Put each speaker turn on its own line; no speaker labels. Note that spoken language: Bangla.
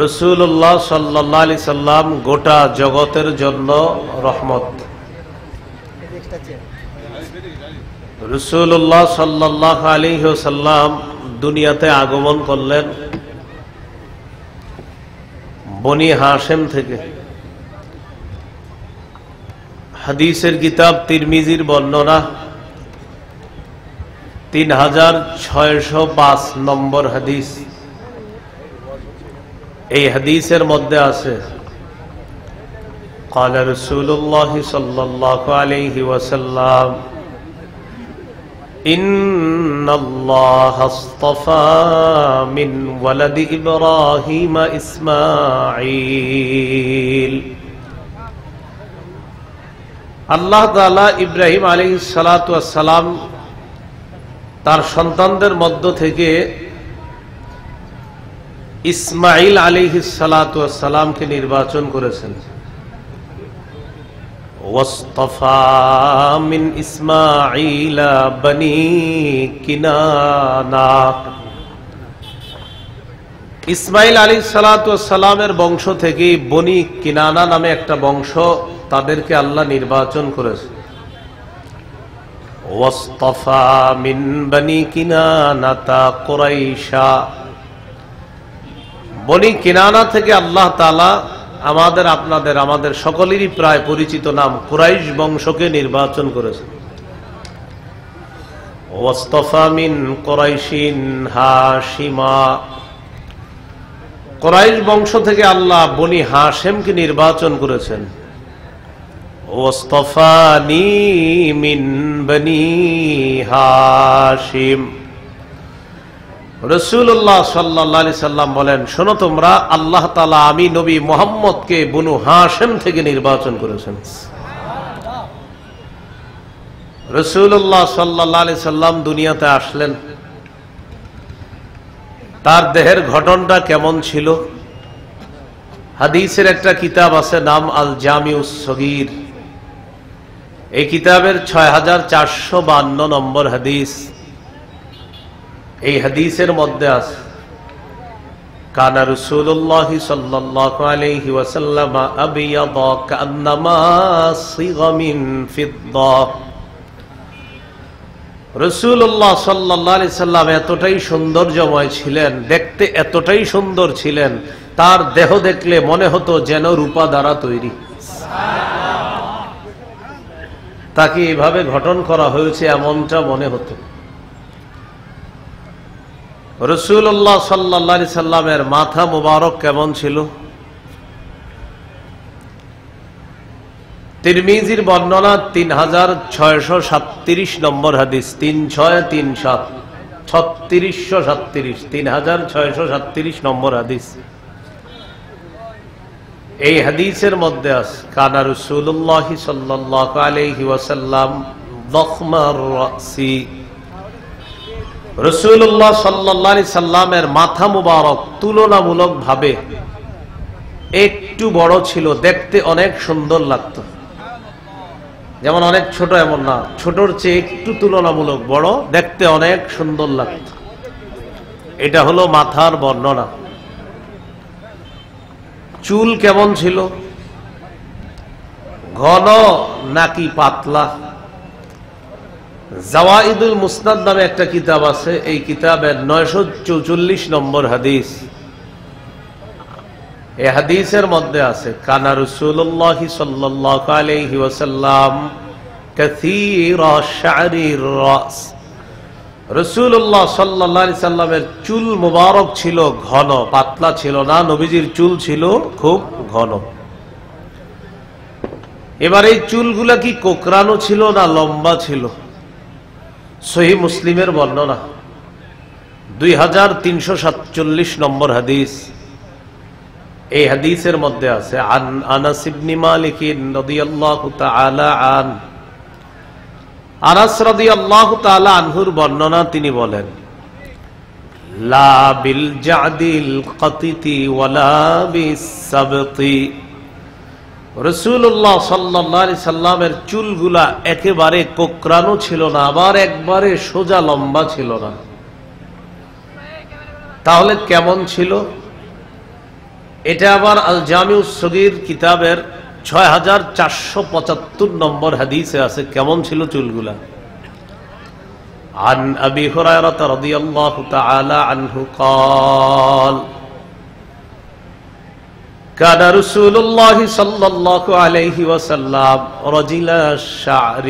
রাসূলুল্লাহ সাল্লাল্লাহু আলাইহি সাল্লাম গোটা জগতের জন্য রহমত। রাসূলুল্লাহ সাল্লাল্লাহু আলাইহি ওয়াসাল্লাম দুনিয়াতে আগমন করলেন বনি হাশেম থেকে। হাদিসের কিতাব তিরমিজির বর্ণনা 3605 নম্বর হাদিস। এই হাদিসের মধ্যে আছে قال رسول الله صلى الله عليه وسلم إن الله اصطفى من ولد إبراهيم إسماعيل। আল্লাহ তাআলা ইব্রাহিম আলাইহিস সালাতু ওয়াস সালাম তার সন্তানদের মধ্য থেকে ইসমাঈল আলাইহিস সালাতু ওয়াস সালামকে নির্বাচন করেছেন। ওয়াসতাফা মিন ইসমাঈলা বনি কিনানা। ইসমাঈল আলাইহিস সালাতু ওয়াস সালামের বংশ থেকে বনি কিনানা নামে একটা বংশ, তাদেরকে আল্লাহ নির্বাচন করেছেন। ওয়াসতাফা মিন বনি কিনানাতা কুরাইশা। বনি কিনানা থেকে আল্লাহ তাআলা আমাদের আপনাদের আমাদের সকলেরই প্রায় পরিচিত নাম কুরাইশ বংশকে নির্বাচন করেছেন। ওয়াসতাফা মিন কুরাইশিন হাশিমা। কুরাইশ বংশ থেকে আল্লাহ বনি হাশেমকে নির্বাচন করেছেন। ওয়াসতাফানি মিন বনি হাশিম। রাসূলুল্লাহ সাল্লাল্লাহু আলাইহি সাল্লাম বলেন, শোনো তোমরা, আল্লাহ তাআলা আমি নবী মুহাম্মদকে বনু হাশেম থেকে নির্বাচন করেছেন। রাসূলুল্লাহ সাল্লাল্লাহু আলাইহি সাল্লাম দুনিয়াতে আসলেন, তার দেহের গঠনটা কেমন ছিল? হাদিসের একটা কিতাব আছে, নাম আল জামিউস সগীর। এই কিতাবের 6452 নম্বর হাদিস। এই হাদিসের মধ্যে আছে কানা রাসূলুল্লাহ সাল্লাল্লাহু আলাইহি ওয়াসাল্লাম আবিয়াদা কান্নামা সিগা মিন ফিদ্দা। রাসূলুল্লাহ সাল্লাল্লাহু আলাইহি সাল্লাম এতটাই সৌন্দর্যময় ছিলেন, দেখতে এতটাই সুন্দর ছিলেন, তার দেহ দেখলে মনে হতো যেন রূপা দ্বারা তৈরি। তাকে এভাবে গঠন করা হয়েছে এমনটা মনে হতো। রাসূলুল্লাহ সাল্লাল্লাহু আলাইহি সাল্লামের মাথা মুবারক কেমন ছিল? তিরমিজির বর্ণনা 3637 নম্বর হাদিস। 3637 নম্বর হাদিস। এই হাদিসের মধ্যে আছে কানা রাসূলুল্লাহ সাল্লাল্লাহু আলাইহি ওয়াসাল্লাম যখমার রাসি। রাসূলুল্লাহ সাল্লাল্লাহু আলাইহি সাল্লামের মাথা মুবারক তুলনামূলক ভাবে একটু বড় ছিল, দেখতে অনেক সুন্দর লাগতো। যেমন অনেক ছোট এমন না, ছোটর চেয়ে একটু তুলনামূলক বড়, দেখতে অনেক সুন্দর লাগতো। এটা হলো মাথার বর্ণনা। চুল কেমন ছিল? ঘন নাকি পাতলা? জাওয়াইদুল মুসনাদ নামে একটা কিতাব আছে, এই কিতাবের 944 নম্বর হাদিস। এই হাদিসের মধ্যে আছে কানা রাসূলুল্লাহ সাল্লাল্লাহু আলাইহি ওয়াসাল্লাম কাসীরা শা'রির রাস। রাসূলুল্লাহ সাল্লাল্লাহু আলাইহি সাল্লামের চুল মুবারক ছিল ঘন, পাতলা ছিল না। নবীজির চুল ছিল খুব ঘন। এবার এই চুলগুলা কি কোকড়ানো ছিল না লম্বা ছিল? সহিহ মুসলিমের বর্ণনা 2347 নম্বর হাদিস। এই হাদিসের মধ্যে আছে আন আনাস ইবনে মালিক রাদিয়াল্লাহু তাআলা আন। আনাস রাদিয়াল্লাহু তাআলা আনহুর বর্ণনা, তিনি বলেন লা বিল জাদিল কাতিতি ওয়ালা বিস সাবতি। রাসূলুল্লাহ সাল্লাল্লাহু আলাইহি সাল্লামের চুলগুলা একেবারে কোকড়ানো ছিল না, আবার একবারে সোজা লম্বা ছিল না। তাহলে কেমন ছিল? এটা আবার আল জামিউস সগীর কিতাবের 6475 নম্বর হাদিসে আছে কেমন ছিল চুলগুলা। عن أبي هريرة رضي الله تعالى عنه قال كان رسول الله صلى الله عليه وسلم رجل الشعر